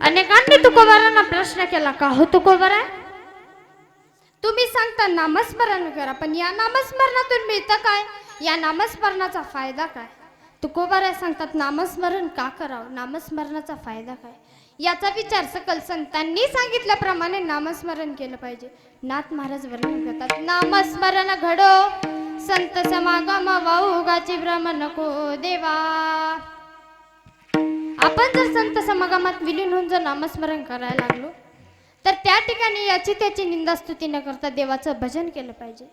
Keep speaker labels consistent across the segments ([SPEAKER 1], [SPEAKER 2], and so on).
[SPEAKER 1] अनेकांनी तुकोबारांना प्रश्न केला का हो तुकोबारा तुम्ही सांगता नामस्मरण करा पण या नामस्मरणातून मिळतं काय या नामस्मरणाचा फायदा काय तुकोबारा सांगतात नामस्मरण का करावं नामस्मरणाचा फायदा काय याचा विचार सकल संतांनी सांगितल्याप्रमाणे नामस्मरण केलं पाहिजे नाथ महाराज वर्णन करतात नामस्मरण घडो संत समागम वाहुगाची भ्रम नको देवा आपण जर संत समागमात विलीन होऊन जर नामस्मरण करायला लागलो तर त्या ठिकाणी याची त्याची निंदास्तुती न करता देवाचं भजन केलं पाहिजे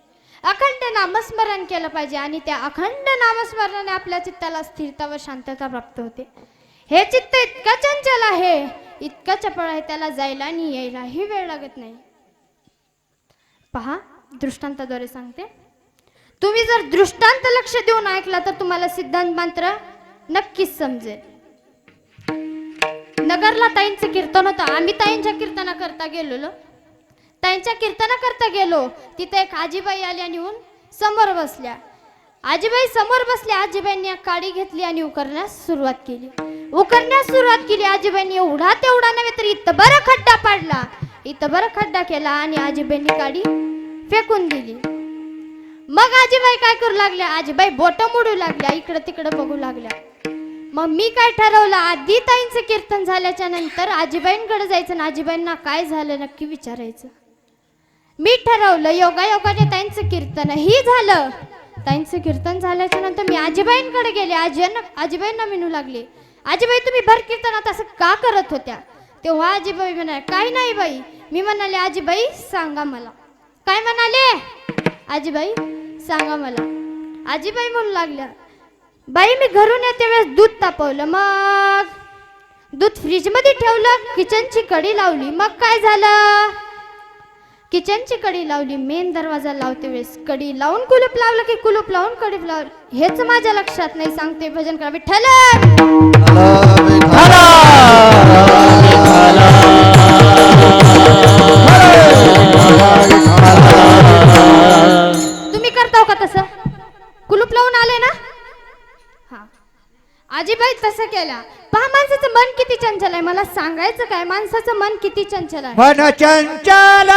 [SPEAKER 1] अखंड नामस्मरण केलं पाहिजे आणि त्या अखंड नामस्मरणाने आपल्या चित्ताला स्थिरता व शांतता प्राप्त होते हे चित्त इतकं चंचल आहे इतकं चपळ आहे त्याला जायला आणि यायलाही वेळ लागत नाही पहा दृष्टांताद्वारे सांगते तुम्ही जर दृष्टांत लक्ष देऊन ऐकला तर तुम्हाला सिद्धांत मात्र नक्कीच समजेल नगरला ताईंचं कीर्तन होतं आम्ही ताईंच्या कीर्तना करता गेलो ताईंच्या कीर्तना करता गेलो तिथे एक आजीबाई आली आणि येऊन समोर बसल्या आजीबाई समोर बसल्या आजीबाईंनी काडी घेतली आणि उकरण्यास सुरुवात केली आजीबाईंनी एवढा तेवढा नव्हे तर इतबर खड्डा पाडला इतबर खड्डा केला आणि आजीबाईंनी काडी फेकून दिली मग आजीबाई काय करू लागल्या आजीबाई बोट मोडू लागल्या इकडं तिकडं बघू लागल्या मग मी काय ठरवलं आधी ताईंचं कीर्तन झाल्याच्या नंतर आजीबाईंकडे जायचं ना आजीबाईंना काय झालं नक्की विचारायचं मी ठरवलं योगायोगाने ताईंचं कीर्तनही झालं ताईंचं कीर्तन झाल्याच्या नंतर मी आजीबाईंकडे गेले आजीबाईंना म्हणू लागले आजीबाई तुम्ही भर कीर्तनात असं का करत होत्या तेव्हा आजीबाई म्हणाले काय नाही बाई मी म्हणाले आजीबाई सांगा मला काय म्हणाले आजीबाई सांगा मला आजीबाई म्हणू लागल्या बाई मी घरून येते वेळेस दूध तापवलं मग दूध फ्रीज मध्ये ठेवलं किचनची कडी लावली मग काय झालं किचनची कडी लावली मेन दरवाजा लावते वेळेस कडी लावून कुलूप लावलं की कुलूप लावून कडी लावलं हेच माझ्या लक्षात नाही सांगते भजन करा विठ्ठल तुम्ही करताव का तसं कुलूप लावून आले ना आजीबाई तसं केल्या पहा माणसाचं मन किती चंचल आहे मला सांगायचं काय माणसाचं मन किती चंचल आहे
[SPEAKER 2] मन चंचल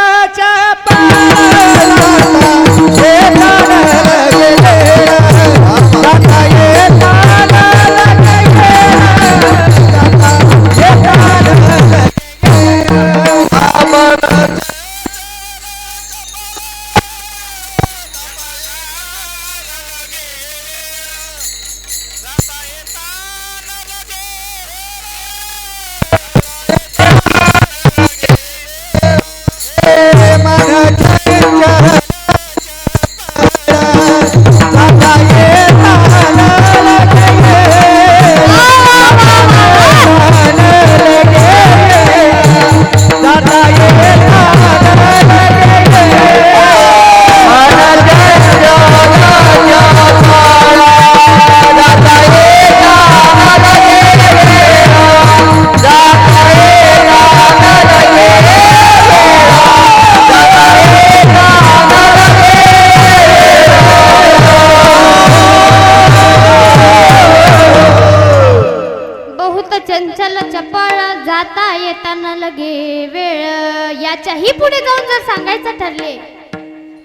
[SPEAKER 1] याच्याही पुढे जाऊन जर सांगायचं ठरले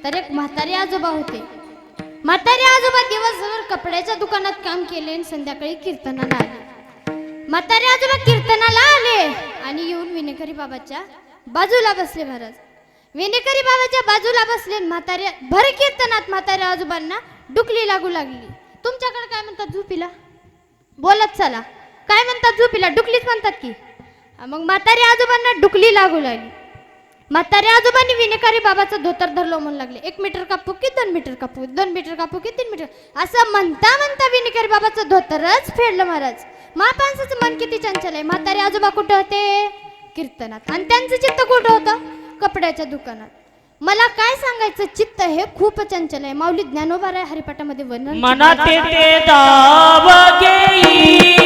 [SPEAKER 1] तर एक म्हातारे आजोबा होते म्हातारे आजोबा दिवसभर कपड्याच्या दुकानात काम केले आणि संध्याकाळी कीर्तनाला आले म्हातारे आजोबा कीर्तनाला आले आणि येऊन विनेकरी बाबाच्या बाजूला बसले महाराज विनेकरी बाबाच्या बाजूला बसले म्हातारे भर कीर्तनात म्हातारे आजोबांना डुकली लागू लागली तुमच्याकडे काय म्हणतात झोपीला बोलत चला काय म्हणतात झोपीला डुकलीच म्हणतात की मग म्हातारे आजोबांना डुकली लागू लागली म्हातारे आजोबांनी विनेकरी बाबाचं धोतर धरलो म्हणू लागले 1 मीटर कापू की 2 मीटर कापू 2 मीटर कापू की 3 मीटर असं म्हणता म्हणता विनेकरी बाबाचं धोतरच फेडलं महाराज महापांसाचं मन किती चंचल आहे म्हातारे आजोबा कुठे होते कीर्तनात आणि त्यांचं चित्त कुठं होतं कपड्याच्या दुकानात मला काय सांगायचं चित्त हे खूप चंचल आहे माऊली ज्ञानोबा राय हरिपाठामध्ये वर्णन
[SPEAKER 3] मनात ते दाव घेई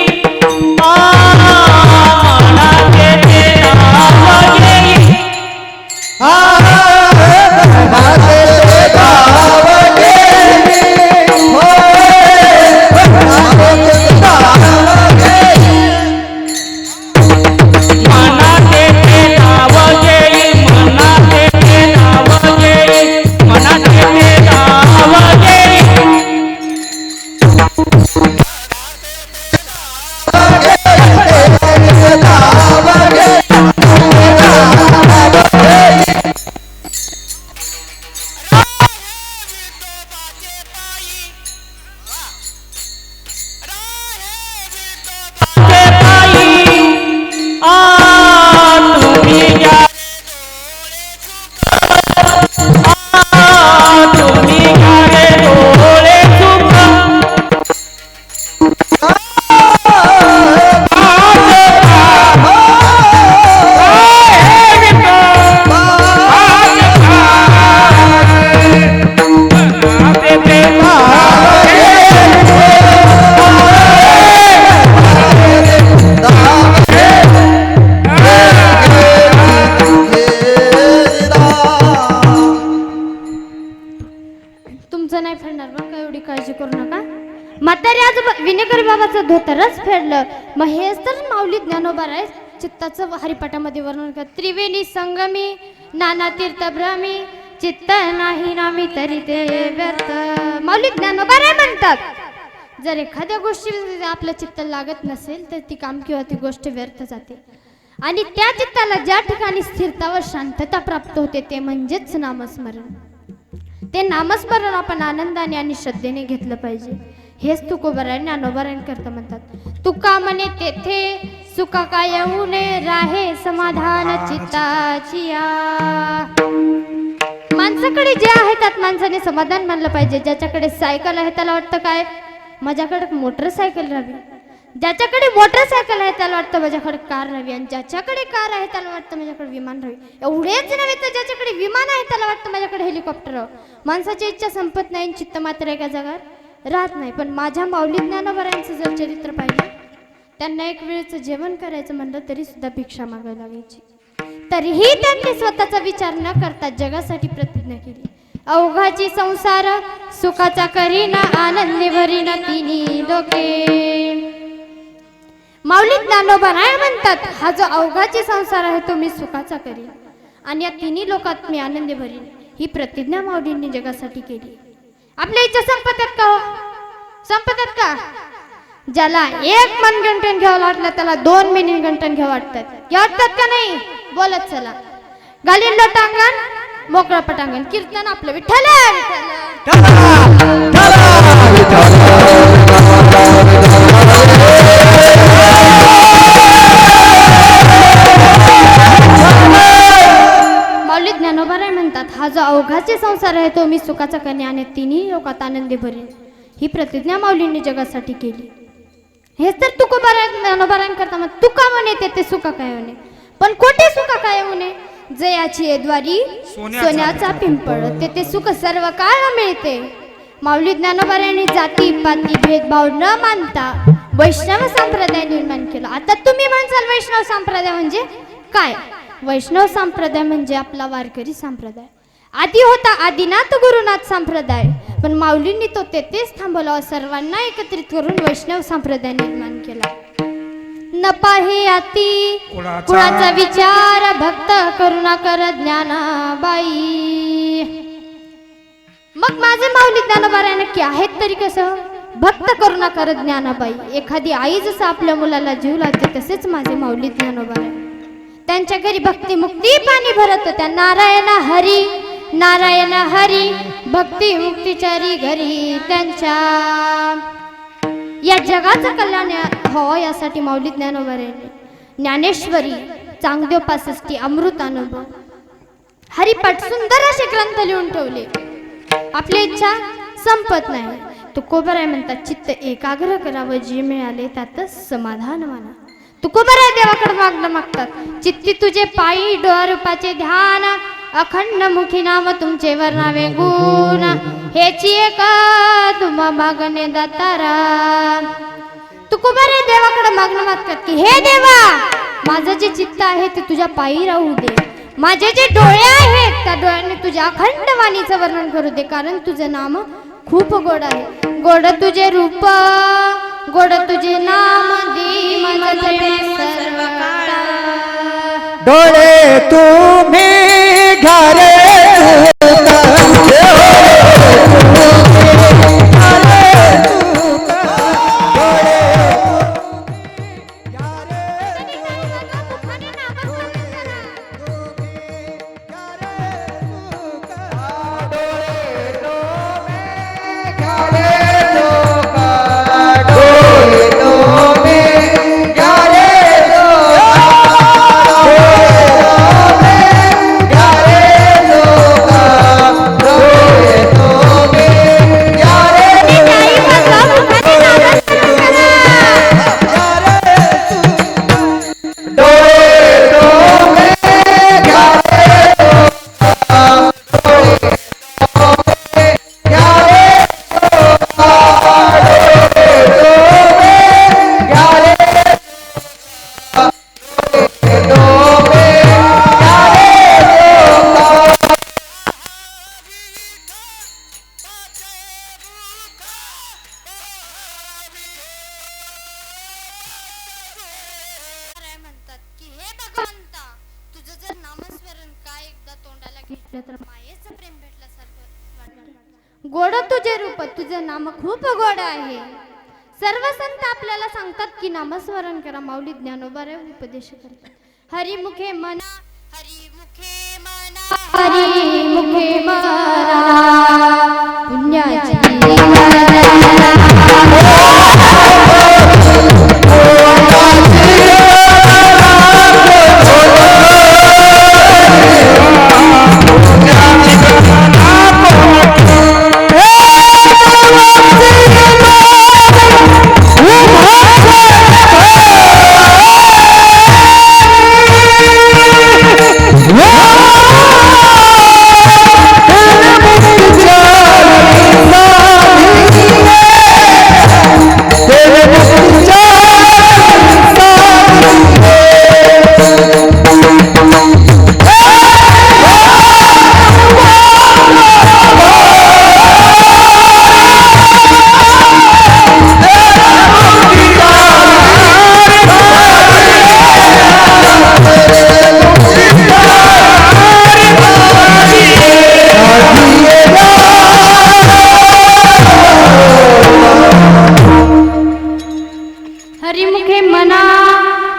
[SPEAKER 3] मना
[SPEAKER 1] बाबाचं धोतरच फेडलं. मग हेच तर माऊली ज्ञानोबा चित्ताचं हरिपाठामध्ये वर्णन कर. त्रिवेणी संगमी नाना तीर्थभ्रमी चित्त नाही नामी तरी ते व्यर्थ. माऊली ज्ञानोबा म्हणतात जर एखाद्या गोष्टी आपलं चित्त लागत नसेल तर ती काम किंवा ती गोष्ट व्यर्थ जाते. आणि त्या चित्ताला ज्या ठिकाणी स्थिरता व शांतता प्राप्त होते ते म्हणजेच नामस्मरण. ते नामस्मरण आपण आनंदाने आणि श्रद्धेने घेतलं पाहिजे. हेच तुकोबाराय ज्ञानोबारायण करता म्हणतात. तुका म्हणे तेथे सुका काय उने राहे समाधान चित्ताची या. माणसाकडे जे आहे त्यात माणसाने समाधान मानलं पाहिजे. ज्याच्याकडे सायकल आहे त्याला वाटतं काय माझ्याकडे मोटरसायकल राहावी. ज्याच्याकडे मोटरसायकल आहे त्याला वाटतं माझ्याकडे कार राहावी. आणि ज्याच्याकडे कार आहे त्याला वाटतं माझ्याकडे विमान राहावी. एवढेच नव्हे तर ज्याच्याकडे विमान आहे त्याला वाटतं माझ्याकडे हेलिकॉप्टर राहावं. माणसाची इच्छा संपत नाही, चित्त मात्र एका जागात राहत नाही. पण माझ्या माऊली ज्ञानोबारायांचं जर चरित्र पाहिलं त्यांना एक वेळचं जेवण करायचं म्हणलं तरी सुद्धा भिक्षा मागायला लागायची. तरीही त्यांनी स्वतःचा विचार न करता जगासाठी प्रतिज्ञा केली. अवघाची संसार सुखाचा करीना आनंदी भरीना तिन्ही लोके. माऊली ज्ञानोबा म्हणतात हा जो अवघाची संसार आहे तो मी सुखाचा करीन आणि या तिन्ही लोकात मी आनंदी भरीन. ही प्रतिज्ञा माऊलींनी जगासाठी केली. आपल्या इच्छा संपतात का हो? संपतात का? ज्याला एक मनगंटन घ्यावं वाटलं त्याला 2 मिनिगंटन घ्यावं वाटतात का नाही? बोलत चला. गालीन लोटांगण मोकळं पटांगण कीर्तन आपलं विठ्ठल माऊली ज्ञानोबाराय म्हणतात हा जो अवघाचे संसार आहे तो मी सुखाचा करणे आणि तिन्ही लोकात आनंदी भरेन. ही प्रतिज्ञा माऊलींनी जगासाठी केली. हेच तर तुकोबाराय ज्ञानोबाराय करता मग तुका म्हणे ते सुखा काय म्हणे. पण कोठे सुखा काय म्हणे जयाची द्वारी सोन्याचा पिंपळ तेथे सुख सर्व काळ मिळते. माऊली ज्ञानोबारायांनी जाती पाती भेदभाव न मानता वैष्णव संप्रदाय निर्माण केला. आता तुम्ही म्हणसाल वैष्णव संप्रदाय म्हणजे काय? वैष्णव संप्रदाय म्हणजे आपला वारकरी संप्रदाय. आधी होता आदिनाथ गुरुनाथ संप्रदाय पण माऊलींनी तो तेथेच थांबवला. सर्वांना एकत्रित करून वैष्णव संप्रदाय निर्माण केला. न पाहे अति कुणाचा विचार भक्त करुणा कर ज्ञानाबाई. मग माझे माऊली ज्ञानोबाराय नक्की आहेत तरी कसं? भक्त करुणा कर ज्ञानाबाई. एखादी आई जसं आपल्या मुलाला जीव लावते तसेच माझे माऊली ज्ञानोबाराय. त्यांच्या घरी भक्ती मुक्ती पाणी भरत होत्या. नारायण हरी नारायण हरी भक्ती मुक्तीचारी घरी त्यांच्या. या जगाचं कल्याण हो यासाठी माऊली ज्ञानोबारायांनी ज्ञानेश्वरी चांगदेव 65 अमृत अनुभव हरिपाठ सुंदर असे ग्रंथ लिहून ठेवले. आपली इच्छा संपत नाही. तुकोबाराय म्हणतात चित्त एकाग्र करावं जे मिळाले त्यातच समाधान माना. तुकोबाराय देवाकडे मागणं मागतात. चित्ती तुझे पायी डोळा रूपाचे ध्यान अखंड मुखी नाम तुमचे वर्णावे गुण हेची एक तुम्हा मागणे दातारा. तुकोबाराय देवाकडे मागणं मागतात की हे देवा माझं जे चित्त आहे ते तुझ्या पायी राहू दे. माझे जे डोळे आहेत त्या डोळ्याने तुझ्या अखंड वाणीचं वर्णन करू दे. कारण तुझं नाम खूप गोड आहे. गोड तुझे रूप गोड तुझे नाम दे माझं प्रेम सर्व काळ.
[SPEAKER 2] डोळे तुम्ही घरे
[SPEAKER 1] तर मायेचं प्रेम भेटल्यासारखं वाटतं. गोड तुझे रूप, तुझं नाम खूप गोड आहे. सर्व संत आपल्याला सांगतात की नामस्मरण करा. माऊली ज्ञानोबा उपदेश करतात. हरिमुखे मना, हरिमुखे मना, हरिमुखे मना, पुण्याची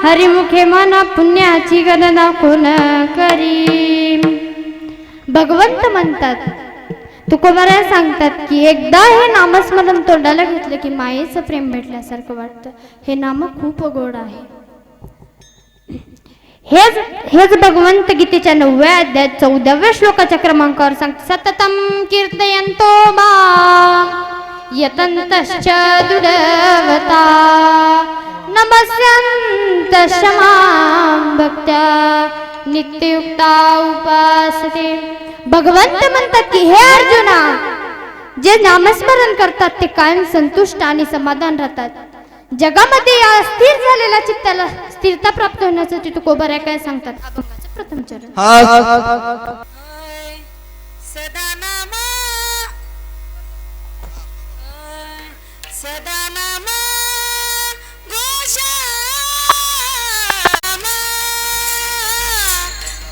[SPEAKER 1] हरिमुखे मना, पुण्याची गणना कोण करी. भगवंत म्हणतात, तुकोबाराय सांगतात की एकदा हे नामस्मरण तोंडाला घेतलं की मायेचं प्रेम भेटल्यासारखं वाटतं. हे नाम खूप गोड आहे. हेच भगवंत गीतेच्या 9व्या अध्यायात 14व्या श्लोकाच्या क्रमांकावर सांगतात. सततम कीर्तयन्तो मां यतन्तश्च दुर्वता नमस्यन्तश्च मां भक्त्या नित्ययुक्ता उपासते. भगवंत म्हणतात की हे अर्जुना, जे नामस्मरण करतात ते कायम संतुष्ट आणि समाधान राहतात. जगामध्ये या स्थिर झालेल्या चित्ताला स्थिरता प्राप्त होण्यासाठी तुकोबाराय काय सांगतात. अभंगाचं प्रथम चरण.
[SPEAKER 4] सदा नाम सदा नाम घोषा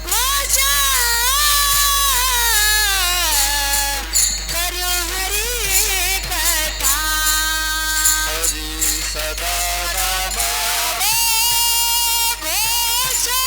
[SPEAKER 4] घोषा करो हरि कथा. हरि सदा नाम घोषा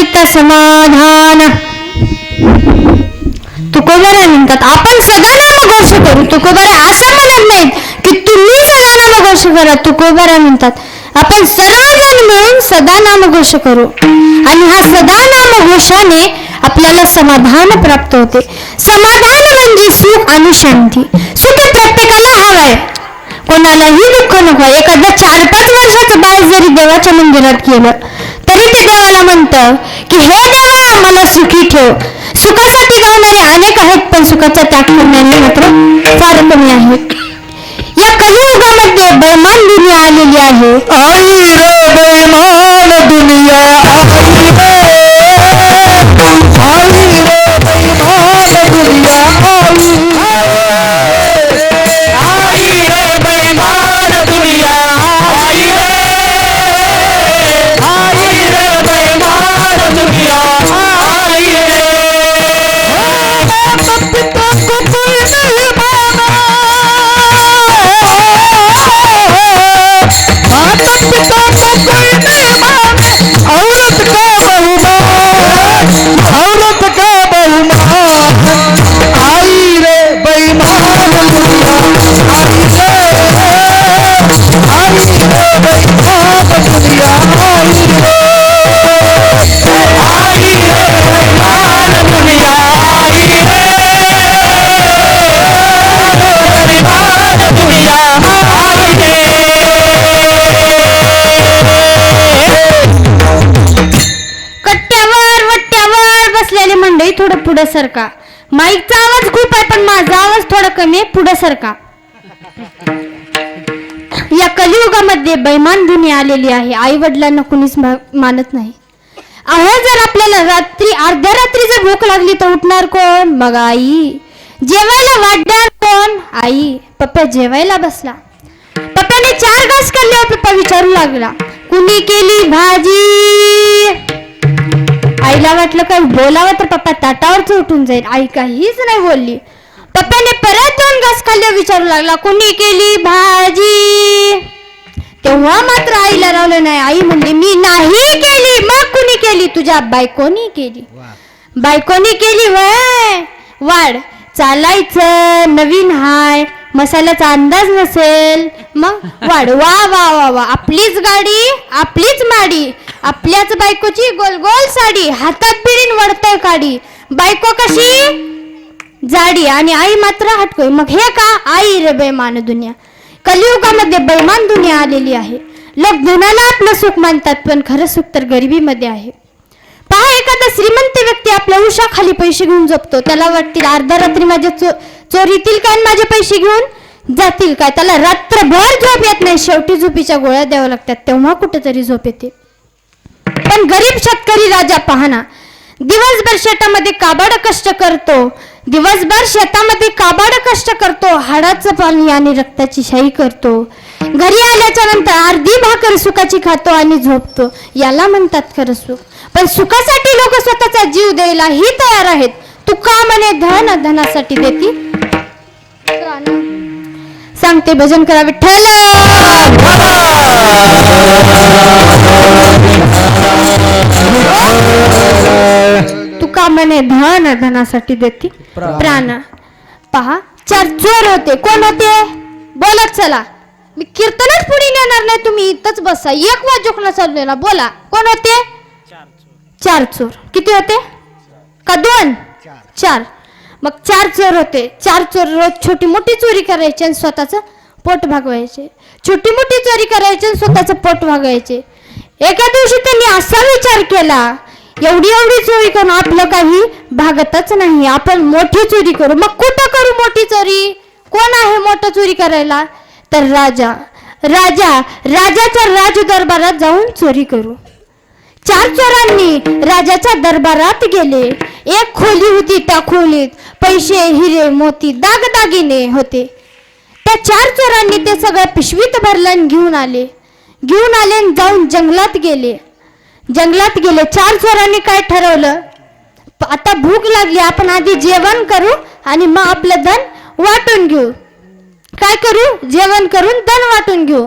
[SPEAKER 1] चित्त समाधान. तुकोबारा म्हणतात आपण सदा नामघोष करू. तुकोबारा असं म्हणत नाहीत की तुम्ही सदा नामघोष करा. तुकोबारा म्हणतात आपण सर्वजण मिळून सदा नामघोष करू आणि हा सदा नामघोषाने आपल्याला समाधान प्राप्त होते. समाधान म्हणजे सुख आणि शांती. सुख प्रत्येकाला हवंय, कोणालाही दुःख नको. एखादा 4-5 वर्षाचं बाळ जरी देवाच्या मंदिरात गेलं तरी ते देवाला म्हणतं की हे देवा मला सुखी ठेव. सुखासाठी गावणारे अनेक आहेत पण सुखाचा त्याग करणारे मात्र फार कमी आहेत. या कलियुगामध्ये बैमान दुनिया आलेली आहे.
[SPEAKER 2] आई रे बैमान दुनिया, आई रे बैमान दुनिया,
[SPEAKER 3] आई रे बैमान दुनिया, आई रे बैमान दुनिया, आई रे.
[SPEAKER 2] पिता को कोई नहीं माना, माता पिता को कोई नहीं माने, औरत का बहुमान, औरत का बहुमान. आई रे बैमान दुनिया, आई रे बैमान दुनिया, आई रे.
[SPEAKER 3] आई रे बैमान दुनिया, आई रे बैमान दुनिया, आई रे.
[SPEAKER 1] कट्ट्यावर वट्ट्यावर बसलेली मंडळी थोडं पुढे सरका. माईकचा आवाज खूप आहे पण माझा आवाज थोडा कमी आहे. पुढे सरका. या कलियुगामध्ये बैमान दुनिया आलेली आहे. आई वडिलांना कुणीच मानत नाही. अहो जर आपल्याला रात्री अर्ध्या रात्री जर भूक लागली तर उठणार कोण? मग आई. जेवायला वाढणार कोण? आई. पप्पा जेवायला बसला. पप्पाने 4 घास खाल्ले. पप्पा विचारू लागला कुणी केली भाजी? आईला वाटलं काय बोलावं तर पप्पा ताटावरच उठून जाईल. आई काहीच नाही बोलली. पप्पाने परत 2 घास खाल्ले. विचारू लागला कुणी केली भाजी? तेव्हा मात्र आईला रावलं नाही. आई म्हणली मी नाही केली. मग कुणी केली? तुझ्या बायकोनी केली. बायकोनी केली वय. वाढ चालायचं नवीन हाय, मसाल्याचा अंदाज नसेल मग वाढ. वा वा वा वा. आपलीच गाडी आपलीच माडी, आपल्याच बायकोची गोल गोल साडी, हातात बिरीन वडतय काडी. बायको कशी जाडी आणि आई मात्र हटकोय. मग हे का? आई रे बैमान दुनिया. कलियुगामध्ये बैमान दुनिया आलेली आहे. लोक धनाला आपलं सुख मानतात पण खरं सुख तर गरिबीमध्ये आहे. पहा एखादा श्रीमंत व्यक्ती आपल्या उशाखाली पैसे घेऊन झोपतो. त्याला वाटतील अर्ध्या रात्री माझ्या चोरीतील काय आणि माझे पैसे घेऊन जातील काय. त्याला रात्रभर झोप येत नाही. शेवटी झोपीच्या गोळ्या द्याव्या लागतात तेव्हा कुठेतरी झोप येते. पण गरीब शेतकरी राजा पहाना दिवसभर शेतामध्ये काबाड कष्ट करतो. दिवसभर शेतामध्ये काबाड कष्ट करतो. हाडाचं पाणी आणि रक्ताची शाई करतो. घरी आल्याच्या नंतर अर्धी भाकर सुखाची खातो आणि झोपतो. याला म्हणतात खरं सुख. पण सुखासाठी लोक स्वतःचा जीव द्यायलाही तयार आहेत. तू का म्हणे धन धनासाठी देती? सांगते भजन करा विठ्ठल. तू का म्हणे धन धनासाठी देती प्राण. पहा 4 चोर होते. कोण होते? बोलत चला. मी कीर्तनच पुढे नेणार नाही. तुम्ही इथंच बसा. 1 वाजूकला चाललेला. बोला कोण होते? 4 चोर. किती होते? का 2? 4. मग 4 चोर होते. 4 चोर रोज छोटी मोठी चोरी करायची आणि स्वतःचं पोट भागवायचे. छोटी मोठी चोरी करायची आणि स्वतःचं पोट भागवायचे. एका दिवशी त्यांनी असा विचार केला एवढी चोरी करून आपलं काही भागतच नाही. आपण मोठी चोरी करू. मग कुठं करू मोठी चोरी? कोण आहे मोठं चोरी करायला? तर राजा. राजाच्या राज दरबारात जाऊन चोरी करू. 4 चोरांनी राजाच्या दरबारात गेले. एक खोली होती. त्या खोलीत पैसे हिरे मोती दागदागिने होते. त्या 4 चोरांनी ते सगळं पिशवीत भरलं आणि घेऊन आले आणि जाऊन जंगलात गेले. 4 चोरांनी काय ठरवलं? आता भूक लागली. आपण आधी जेवण करू आणि मग आपलं धन वाटून घेऊ. काय करू? जेवण करून धन वाटून घेऊ.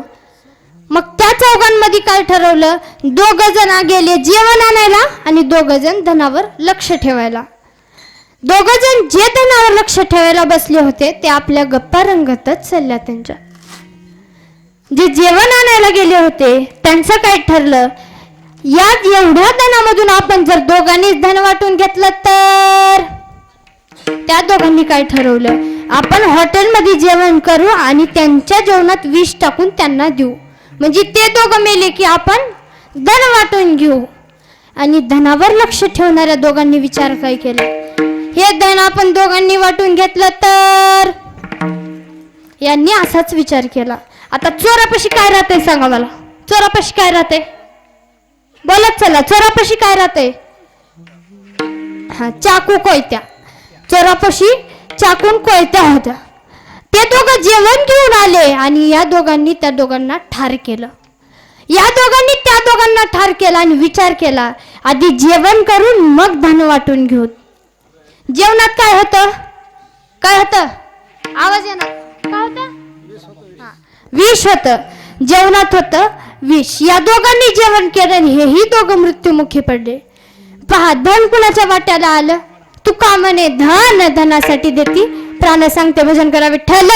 [SPEAKER 1] मग त्या चौघांमध्ये काय ठरवलं, 2 जण गेले जेवण आणायला आणि 2 जण धनावर लक्ष ठेवायला. 2 जण जे धनावर लक्ष ठेवायला बसले होते ते आपल्या गप्पा रंगतच चालल्या. त्यांच्या जे जेवण आणायला गेले होते त्यांचं काय ठरलं, या एवढ्या धनामधून आपण जर दोघांनीच धन वाटून घेतलं तर. त्या दोघांनी काय ठरवलं, आपण हॉटेलमध्ये जेवण करू आणि त्यांच्या जेवणात विष टाकून त्यांना देऊ, म्हणजे ते दोघं मेले की आपण धन वाटून घेऊ. आणि धनावर लक्ष ठेवणाऱ्या दोघांनी विचार काय केला, हे धन आपण दोघांनी वाटून घेतलं तर. यांनी असाच विचार केला. आता चोरापाशी काय राहते सांगा मला, चोरापाशी काय राहते, बोलत चला, चोरापाशी काय राहते. हा, चाकू कोयत्या. चोरापाशी चाकून कोयत्या होत्या. ते दोघं जेवण घेऊन आले आणि या दोघांनी त्या दोघांना ठार केलं. या दोघांनी त्या दोघांना ठार केला आणि विचार केला, आधी जेवण करून मग धन वाटून घेऊ. जेवणात काय होतं, काय होतं, आवाज येणार, काय होतं, विष होतं. जेवणात होतं विष. या दोघांनी जेवण केलं आणि हेही दोघं मृत्युमुखी पडले. पहा, धन कुणाच्या वाट्याला आलं, तुका म्हणे धन धनासाठी देती प्राण सांगते भजन करा विठ्ठल.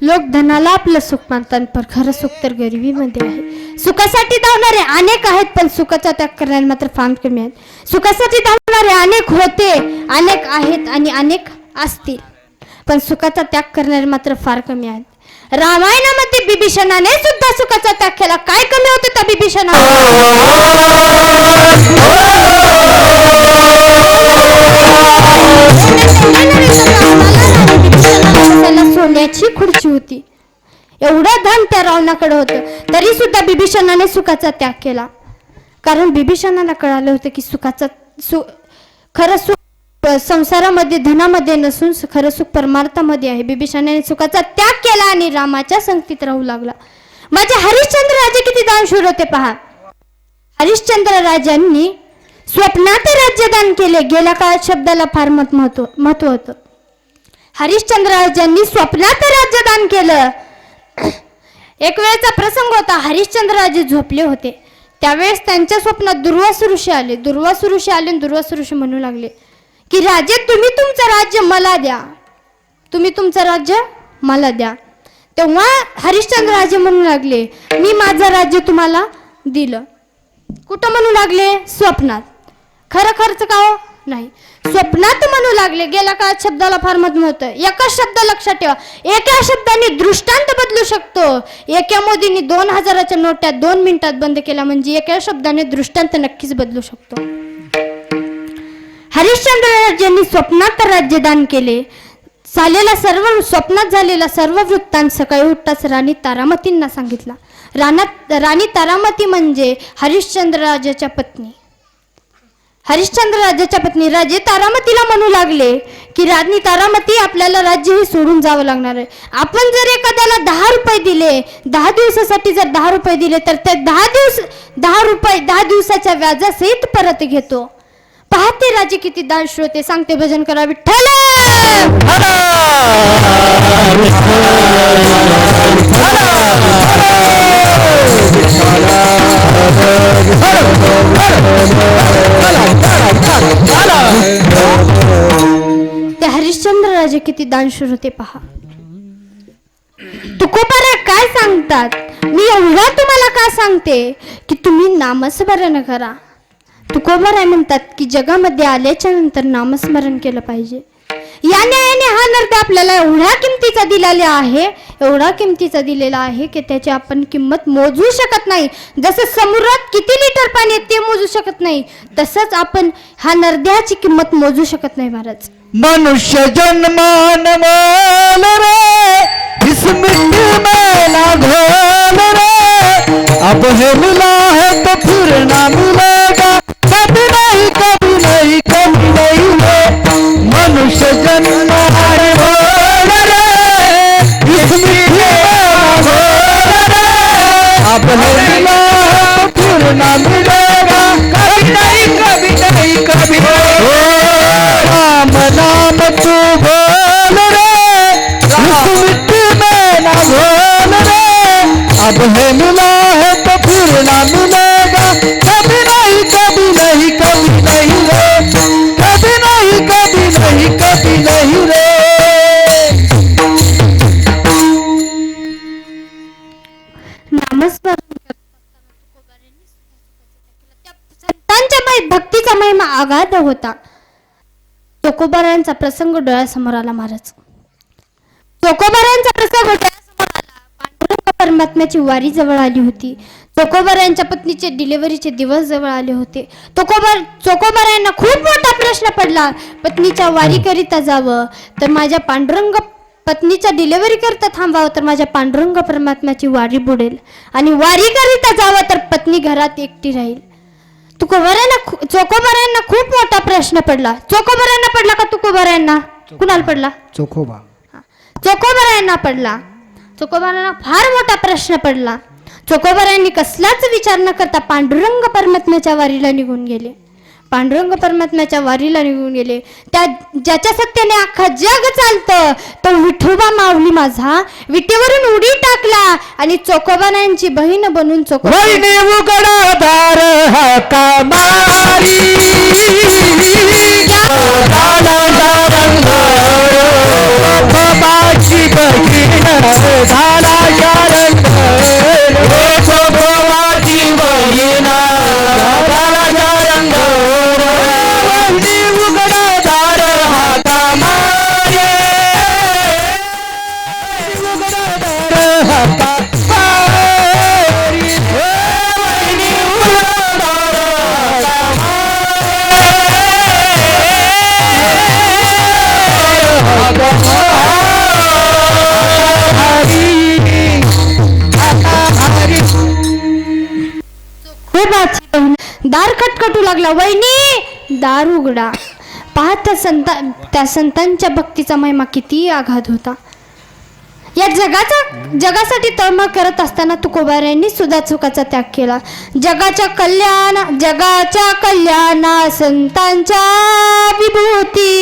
[SPEAKER 1] लोक धनाला आपलं सुख मानतात, पण खरं सुख तर गरिबीमध्ये आहे. सुखासाठी धावणारे अनेक आहेत, पण सुखाचा त्याग करणारे मात्र फार कमी आहेत. सुखासाठी धावणारे अनेक होते, अनेक आहेत आणि अनेक असतील, पण सुखाचा त्याग करणारे मात्र फार कमी आहेत. रामायणामध्ये बिभीषणाने सुद्धा सुखाचा त्याग केला. काय कमी होते त्या बिभीषणा, सोन्याची खुर्ची होती. एवढं धन त्या रावणाकडे होतं, तरी सुद्धा बिभीषणाने सुखाचा त्याग केला. कारण बिभीषणाला कळालं होतं की खरं सुख संसारामध्ये धनामध्ये नसून खरं सुख परमार्थामध्ये आहे. बिभीषणाने सुखाचा त्याग केला आणि रामाच्या संगतीत राहू लागला. माझे हरिश्चंद्र राजे किती दानशूर होते पहा. हरिश्चंद्र राजांनी स्वप्नात राज्यदान केले. गेल्या काळात शब्दाला फार महत्व होतं. हरिश्चंद्र राजांनी स्वप्नात राज्यदान केलं. एक वेळचा प्रसंग होता. हरिश्चंद्र राजे झोपले होते. त्यावेळेस त्यांच्या स्वप्नात दुर्वास ऋषी आले. दुर्वास ऋषी आले आणि दुर्वास ऋषी म्हणू लागले की राजे, तुम्ही तुमचं राज्य मला द्या, तुम्ही तुमचं राज्य मला द्या. तेव्हा हरिश्चंद्र राजे म्हणू लागले, मी माझं राज्य तुम्हाला दिलं. कुठं म्हणू लागले, स्वप्नात. खरं खर्च का हो नाही, स्वप्नात म्हणू लागले. गेल्या काळात शब्दाला फार महत्व होतं. एकच शब्द लक्षात ठेवा, एका शब्दाने दृष्टांत बदलू शकतो. एका मोदींनी 2000च्या नोट्या 2 मिनिटात बंद केला, म्हणजे एका शब्दाने दृष्टांत नक्कीच बदलू शकतो. हरिश्चंद्र राजांनी स्वप्नात राज्यदान केले. स्वप्नात झालेला सर्व वृत्तांत सकाळी उठताच राणी तारामतींना सांगितला. राणी तारामती म्हणजे हरिश्चंद्र राजाच्या पत्नी. हरिश्चंद्र राजाच्या पत्नी राजे तारामतीला म्हणू लागले की राणी तारामती, आपल्याला राज्य हे सोडून जावं लागणार आहे. आपण जर एखाद्याला 10 रुपये दिले, 10 दिवसासाठी जर 10 रुपये दिले, तर ते 10 रुपये 10 दिवसाच्या व्याजासहित परत घेतो. पाहते राजे किती दान श्रोते, सांगते भजन करा विठ्ठल. ते हरिश्चंद्र राजे किती दानशूर होते पहा. तुकोबारा काय सांगतात, मी एवढा तुम्हाला का सांगते की तुम्ही नामस्मरण करा. तुकोबाराय म्हणतात की जगामध्ये आल्याच्या नंतर नामस्मरण केलं पाहिजे. या न्यायाने हा नरते आपल्याला एवढ्या किमतीचा दिलेला आहे, एवढा किमतीचा दिलेला आहे की त्याची आपण किंमत मोजू शकत नाही. जसं समुद्रात किती लिटर पाणी आहे ते मोजू शकत नाही, तसंच आपण हा नरद्याची किंमत मोजू शकत नाही महाराज.
[SPEAKER 2] मनुष्य जन्मान मोल रे, इस मिट्टी में ना घोल रे, अब है मिला है तो फिर ना मिलेगा, कभी नहीं कभी नहीं कभी नहीं है. मनुष्य जन्मान मोल रे, इस मिट्टी में ना अब है मिला है तो फिर ना मिलेगा, कभी नहीं कभी नहीं कभी नहीं रे, कभी नहीं कभी नहीं कभी नहीं रे.
[SPEAKER 1] नामस्मरण संतांच्या भक्तीचा महिमा आगाध होता. चोकोबारांचा प्रसंग डोळ्यासमोर आला. महाराज चोकोबारांचा प्रसंग डोळ्यासमोर आला. पांडुरंग परमात्म्याची वारी जवळ आली होती. चोकोबारांच्या पत्नीचे डिलिव्हरीचे दिवस जवळ आले होते. चोकोबारांना खूप मोठा प्रश्न पडला. पत्नीच्या वारी करिता जावं तर माझ्या पांडुरंग, पत्नीच्या डिलिव्हरी करता थांबावं तर माझ्या पांडुरंग परमात्म्याची वारी बुडेल, आणि वारी करिता जावं तर पत्नी घरात एकटी राहील. चोकोबारांना खूप मोठा प्रश्न पडला. चोकोबारांना पडला का तुकोबारांना? कुणाला पडला?
[SPEAKER 2] चोखोबा.
[SPEAKER 1] चोकोबारांना पडला. चोकोबारांना फार मोठा प्रश्न पडला. चोकोबारांनी कसलाच विचार न करता पांडुरंग परमात्म्याच्या वारीला निघून गेले. पांडुरंग परमात्म्याच्या वारीला निघून गेले. त्या ज्याच्या सत्याने अख्खा जग चालतं तो विठोबा माऊली माझा विटेवरून उडी टाकला आणि चोकोबारांची बहीण बनून
[SPEAKER 2] वहिनी उघडादार हाका मारी, बाबाची बहीण झाला रंग, बाबाची बहीण झाला रंग, वहिनी उघडादार हाका मारी, उघडादार हाका मारी, वहिनी उघडादार
[SPEAKER 1] दार खटखटू लागला. वहिनी दार उघडा. पाहता त्या संतांच्या भक्तीचा महिमा किती आघात होता. या जगासाठी तळमळ करत असताना तुकोबारांनी सुद्धा सुखाचा त्याग केला. जगाच्या कल्याणा संतांच्या विभूती,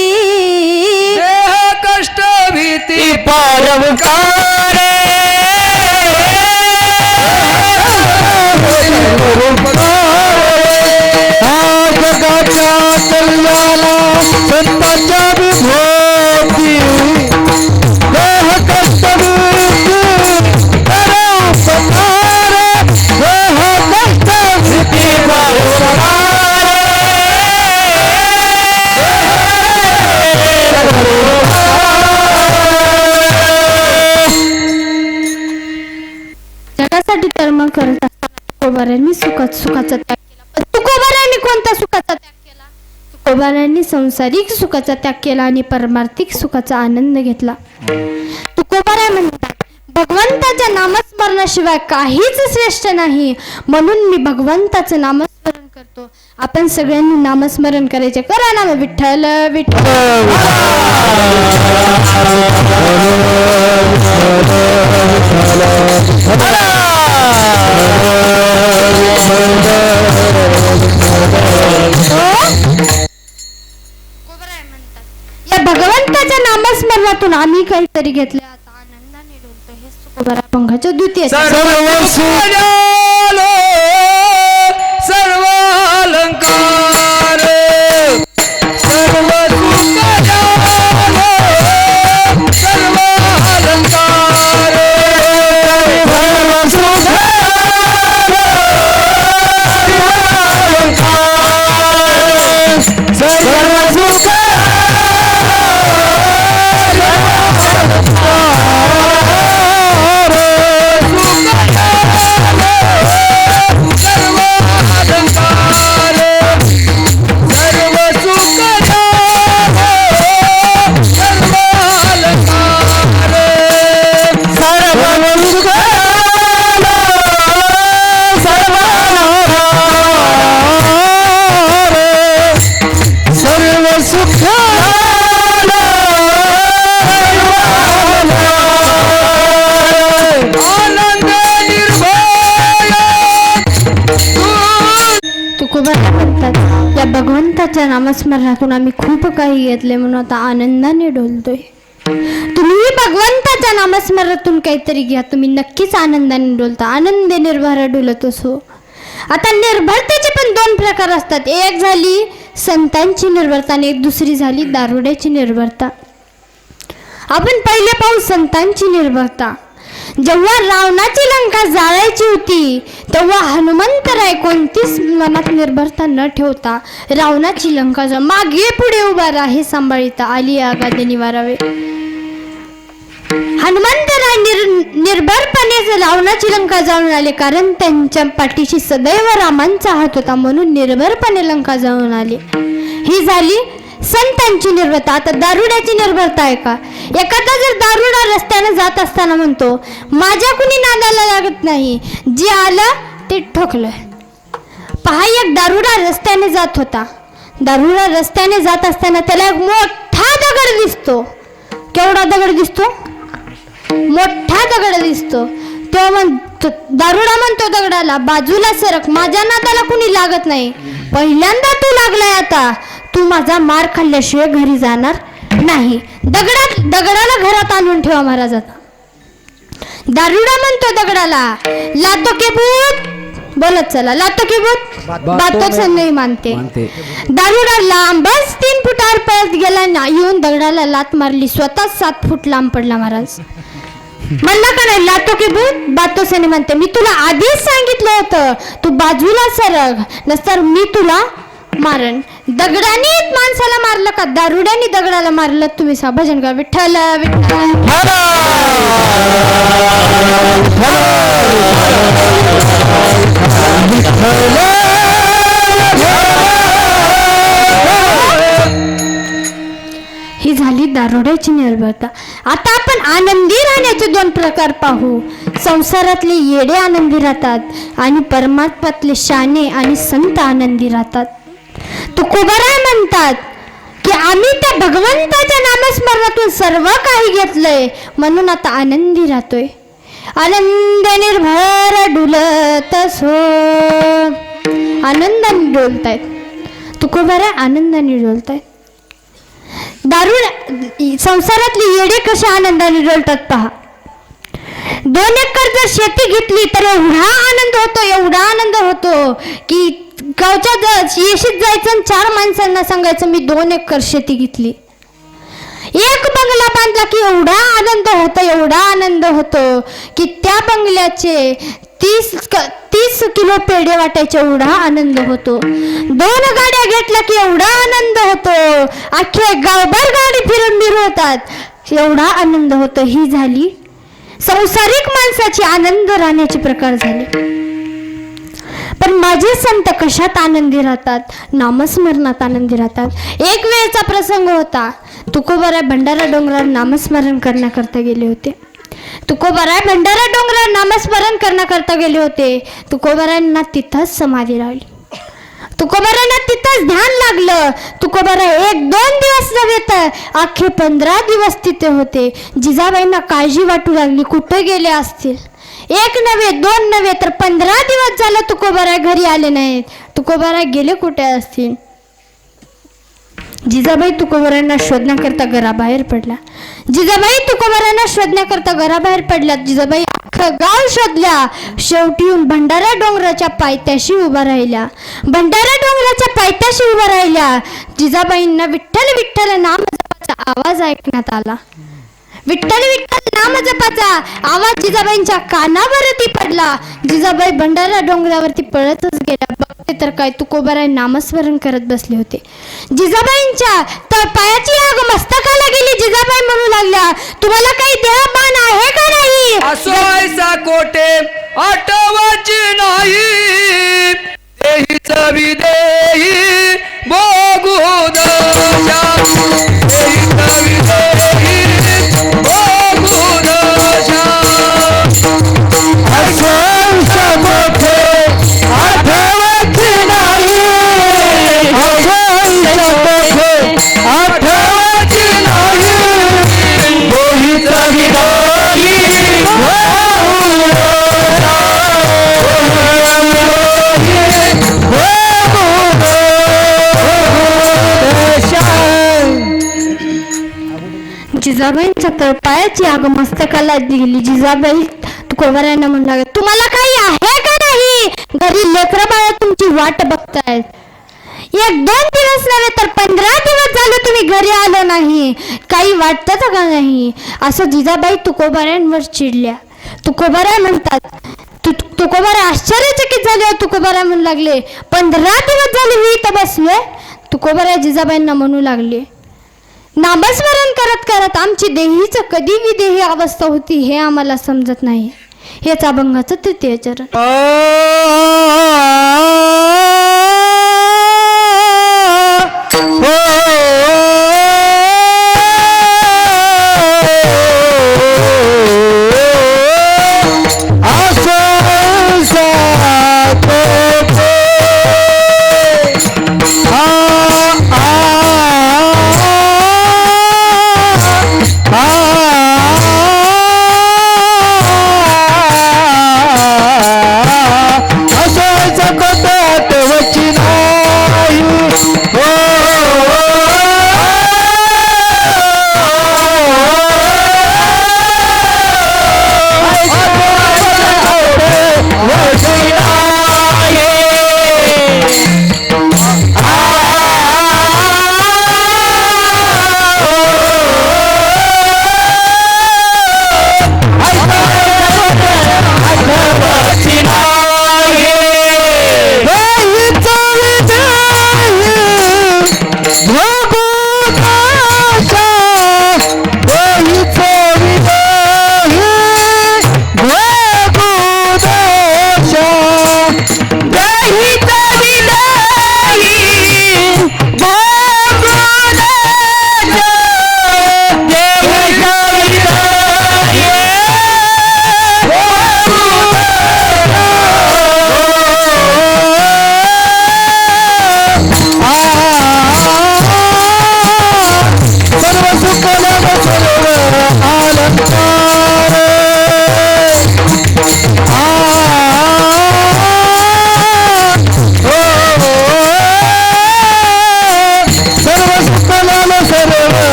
[SPEAKER 2] कष्ट भीती पारवकार, जगाच्या कल्याणा संतांच्या विभूती, देह कष्ट भीती परोपकार, देह कष्ट भीती परोपकार.
[SPEAKER 1] जगासाठी तळमळ करत असताना तुकोबारांनी सुखाचा त्याग केला. पण तुकोबारांनी कोणता सुखाचा त्याग केला? तुकोबारांनी संसारिक सुखाचा त्याग केला आणि परमार्थिक सुखाचा आनंद घेतला. तुकोबारा म्हणतात, भगवंताच्या नामस्मरणाशिवाय काहीच श्रेष्ठ नाही, म्हणून मी भगवंताचं नामस्मरण करतो. आपण सगळ्यांनी नामस्मरण करायचे. करा नाम विठ्ठल विठ्ठल. या भगवंताच्या नामस्मरणातून आम्ही काहीतरी घेतले. आता आनंदाने डोलतो. हे तुकोबारा पंघाच्या द्वितीय.
[SPEAKER 2] सर्व सर्व अलंकार, सर्व सुख जालो, सर्व अलंकार, सर्व सुख सर्व सुख
[SPEAKER 1] या भगवंताच्या नामस्मरणातून आम्ही खूप काही घेतले, म्हणून आता आनंदाने डोलतोय. तुम्ही तुम्ही भगवंताच्या नामस्मरणातून काहीतरी घ्या, तुम्ही नक्कीच आनंदाने डोलता, आनंद निर्भर डोलत असो. आता निर्भरतेचे पण दोन प्रकार असतात. एक झाली संतांची निर्भरता आणि एक दुसरी झाली दारुड्याची निर्भरता. आपण पहिले पाहू संतांची निर्भरता. जेव्हा रावणाची लंका जाळायची होती तेव्हा हनुमंतराय कोणतीच मनात निर्भरता न ठेवता रावणाची लंका मागे पुढे उभा राहे सांभाळिता आली आगादे निवारावे. हनुमंतराय निर्भरपणे रावणाची लंका जाळून आले, कारण त्यांच्या पाठीशी सदैव रामांचा हात होता, म्हणून निर्भरपणे लंका जाळून आले. ही झाली संतांची निर्भरता. आता दारुड्याची निर्भरता आहे का? एखादा जर दारुडा रस्त्याने जात असताना म्हणतो माझ्या कुणी नादाला लागत नाही, जे आलं ते ठोकलं. पहा, एक दारुडा रस्त्याने जात होता. दारुडा रस्त्याने जात असताना त्याला एक मोठा दगड दिसतो. केवढा दगड दिसतो? मोठा दगड दिसतो. तो दारुडा म्हणतो दगडाला बाजूला सरक, माझ्या नादाला कुणी लागत नाही, पहिल्यांदा तू लागलाय, आता तू माझा मार खाल्ल्याशिवाय घरी जाणार नाही. दगडाला घरात आणून ठेवा महाराज. आता दारुडा म्हणतो दगडाला लातो के भूत, बोलत चला लातो के भूत बातोच नाही मानते. दारुडा लांबच 3 फुटावर पळत गेला ना, येऊन दगडाला लात मारली, स्वतः 7 फूट लांब पडला महाराज. म्हणला का नाही लातो के भूत बातो से नाही म्हणते, मी तुला आधीच सांगितलं होतं तू बाजूला सरक, नसतर मी तुला मारण. दगडाने माणसाला मारलं का दारुड्याने दगडाला मारलं? तुम्ही भजन का विठ्ठल विठ्ठल. ही झाली दारुड्याची निर्भरता. आता आपण आनंदी राहण्याचे 2 प्रकार पाहू. संसारातले येडे आनंदी राहतात आणि परमात्म्यातले शाणे आणि संत आनंदी राहतात. तुकोबाराय म्हणतात की आम्ही त्या भगवंताच्या नामस्मरणातून सर्व काही घेतलंय, म्हणून आता आनंदी राहतोय. आनंद निर्भर डुलत सो, आनंदाने डोलतायत. तुकोबाराय आनंदाने डोलतायत. संसारातली येडे कसे आनंदाने डोलतात पहा. 2 एकर जर शेती घेतली तर एवढा आनंद होतो की गावच्या येशीत जायचं आणि 4 माणसांना सांगायचं मी 2 एकर शेती घेतली. एक बंगला बांधला की एवढा आनंद होतो की त्या बंगल्याचे 30 किलो पेढे वाटायचे, एवढा आनंद होतो. 2 गाड्या घेतल्या की एवढा आनंद होतो, अख्खे गावभर गाडी फिरवतात, एवढा आनंद होतो. ही झाली संसारिक माणसाची आनंद राहण्याचे प्रकार झाले. पण माझे संत कशात आनंदी राहतात? नामस्मरणात आनंदी राहतात. एक वेळचा प्रसंग होता. तुकोबाराय भंडारा डोंगरावर नामस्मरण करण्याकरता गेले होते. तुकोबारायांना तिथंच समाधी राहिली. तुकोबारायांना तिथंच ध्यान लागलं. तुकोबाराय 1-2 दिवस नव्हे तर अख्खे 15 दिवस तिथे होते. जिजाबाईंना काळजी वाटू लागली, कुठे गेले असतील. 1 नव्हे 2 नव्हे तर 15 दिवस झालं तुकोबाराय घरी आले नाहीत. तुकोबाराय गेले कुठे असतील? जिजाबाई तुकोबारायांना शोधण्याकरता घराबाहेर पडल्या. जिजाबाई अख्खं गाव शोधल्या. शेवटी येऊन भंडारा डोंगराच्या पायथ्याशी उभा राहिल्या. जिजाबाईंना विठ्ठल विठ्ठल नाम जपाचा आवाज ऐकण्यात आला. विठ्ठल विठ्ठल नाम जपाचा आवाज जिजाबाईंच्या कानावरती पडला. जिजाबाई भंडारा डोंगरावरती पळतच गेल्या. बघते तर काय तुकोबाराय नामस्मरण करत बसले होते. जिजाबाईंच्या पायाची आग मस्तकाला गेली. जिजाबाई म्हणू लागल्या, तुम्हाला काही देहभान आहे का नाही?
[SPEAKER 2] असो ऐसा कोटे आठवाची नाही, देहीच विदेही भोगू दशा, देहीच विदेही भोगू दशा. असो ऐसा कोटे आठवाची नाही, असो ऐसा कोटे आठवाची नाही, देहीच विदेही भोगू
[SPEAKER 1] जिजाबाईंच्या तळपायाची आग मस्तकाला दिली. जिजाबाई तुकोबारायांना म्हणू लागले, तुम्हाला काही आहे का नाही? घरी लेकरं बाळा तुमची वाट बघतायत. 1-2 दिवस नव्हे तर 15 दिवस झाले तुम्ही घरी आलो नाही. काही वाटतं का नाही? असं जिजाबाई तुकोबारायांवर चिडल्या. तुकोबाराय म्हणतात, तुकोबाराय आश्चर्यचकित झाले. तुकोबाराय म्हणू लागले, 15 दिवस झाले मी इथं बसलोय. तुकोबाराय जिजाबाईंना म्हणू लागले, नामस्मरण करत करत आमची देहीचं कधी विदेही अवस्था होती हे आम्हाला समजत नाही. हेच अभंगाचं 3य चरण.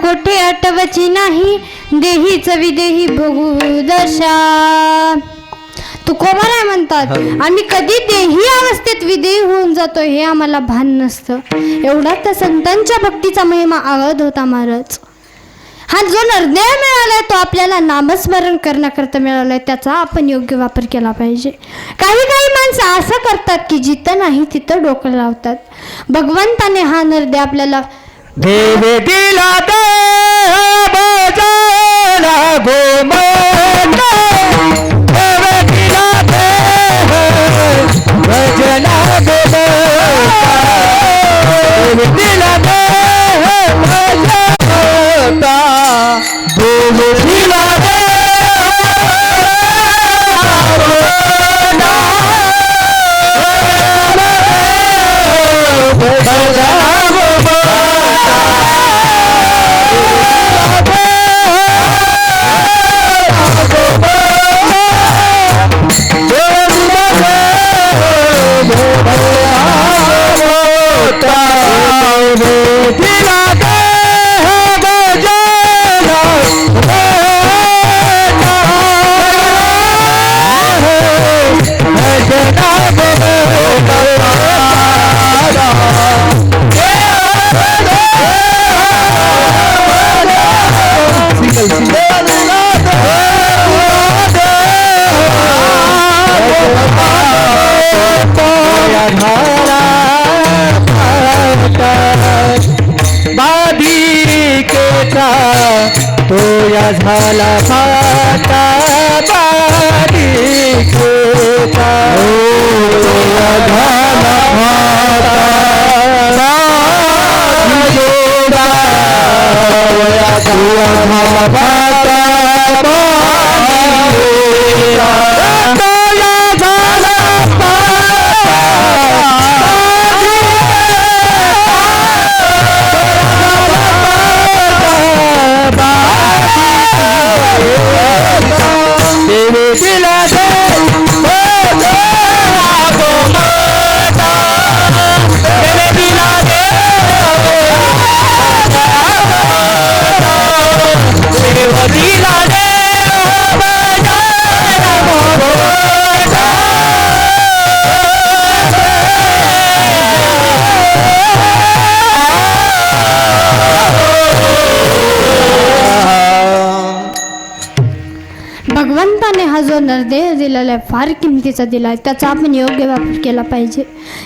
[SPEAKER 1] कोठे आठवची नाही देहीच विदेही बघू दशा. तुकोबाराय म्हणतात, आम्ही कधी देही अवस्थेत विदेही होऊन जातो हे आम्हाला भान नसतं. एवढा तर संतांच्या भक्तीचा महिमा आळत होता महाराज. हा जो निर्णय मिळालाय तो आपल्याला नामस्मरण करण्याकरता मिळालाय, त्याचा आपण योग्य वापर केला पाहिजे. काही माणसं असं करतात की जिथं नाही तिथं डोकं लावतात. भगवंताने हा निर्णय आपल्याला
[SPEAKER 2] देव दिला बजाला गोमंत, देव दिला भजना गोमंत, देव दिला भजना, देव दिला तोया झाला फाटा बारीकेचा, तोया झाला फाटा बारीकेचा,
[SPEAKER 1] दिलेला आहे, फार किमतीचा दिला आहे, त्याचा आपण योग्य वापर केला पाहिजे.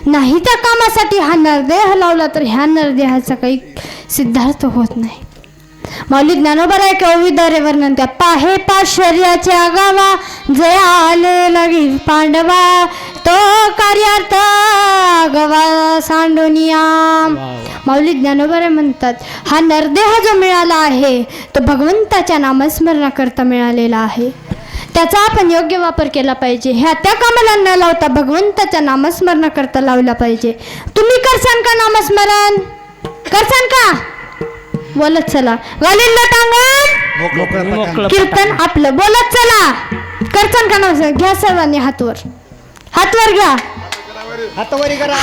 [SPEAKER 1] नाही त्या कामासाठी हा नरदेह लावला तर ह्या नरदेहाचा काही सिद्धार्थ होत नाही. माऊली ज्ञानोबा एक विदारे वर्णन त्या पाहे पाशर्याच्या गावा जया आले लगी पांडवा तो कार्यार्थ गवा सांडोनिया. माऊली ज्ञानोबा म्हणतात हा नरदेह जो मिळाला आहे तो भगवंताच्या नामस्मरणाकरता मिळालेला आहे, त्याचा आपण योग्य वापर केला पाहिजे. ह्या त्या कामाला न लावता भगवंताच्या नामस्मरणाकरता लावला पाहिजे. तुम्ही करसान का नामस्मरण? करसान का? बोलत चला गालीला टांगण कीर्तन आपलं बोलत चला. करसान का नामस्मरण? घ्या सर्वांनी हातवर, हातवर घ्या.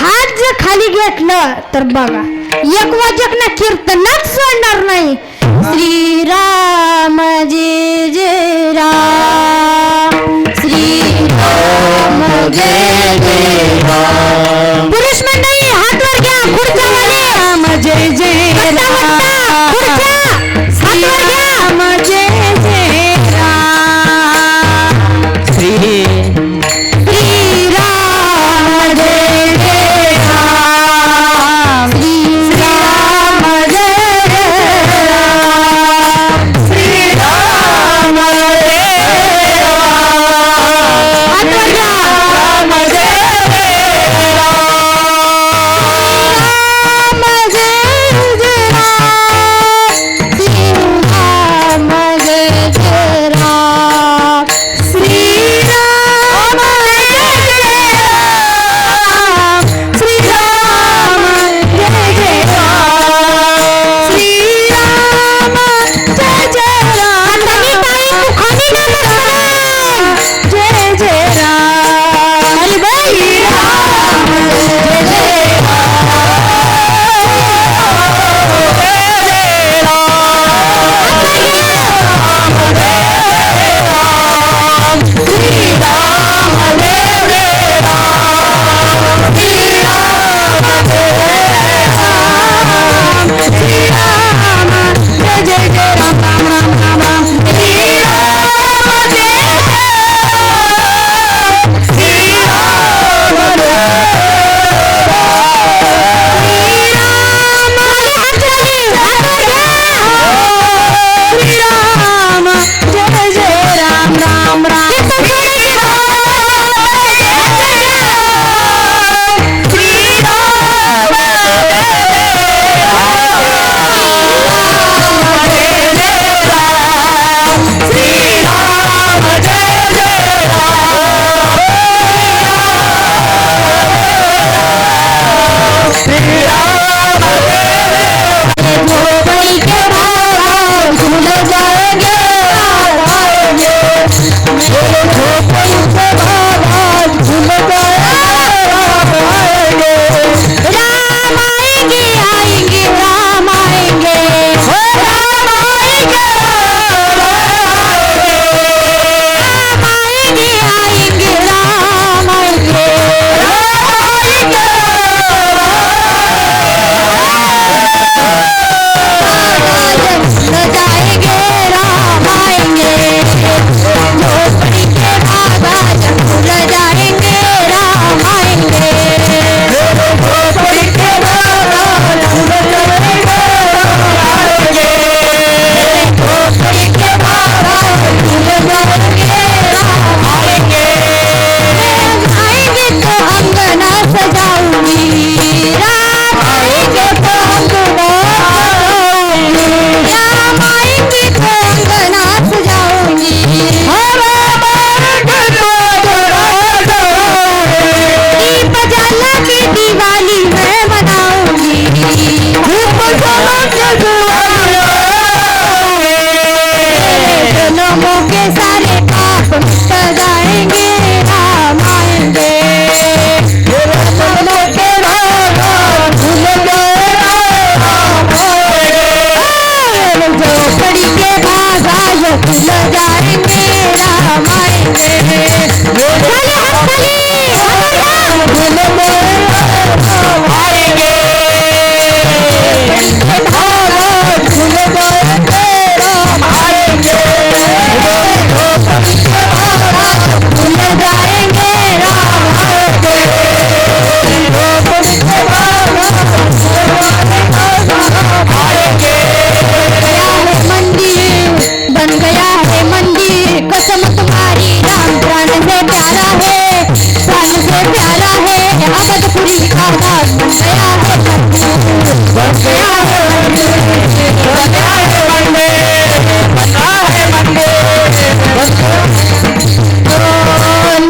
[SPEAKER 1] हात जर खाली घेतलं तर बघा एक वाजक ना कीर्तनच सोडणार नाही. श्रीराम जय जय राम, श्रीराम जय जय राम. पुरुष मंडळी हातवर घ्या, खुर्च्यावाले राम जय जय राम, श्रीराम जय जय राम, श्रीराम जय जय राम, श्रीराम जय राम, श्रीराम जय राम, हातवर घ्या.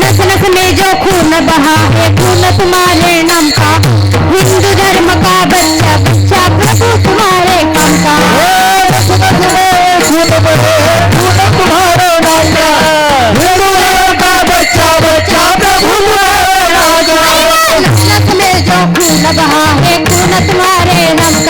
[SPEAKER 3] नस नस में जो खून बहा है खून तुम्हारे नाम का हिंदू धर्म का बच्चा बच्चा प्रभु तुम्हारे काम का नस नस में जो खून बहा है खून तुम्हारे नाम का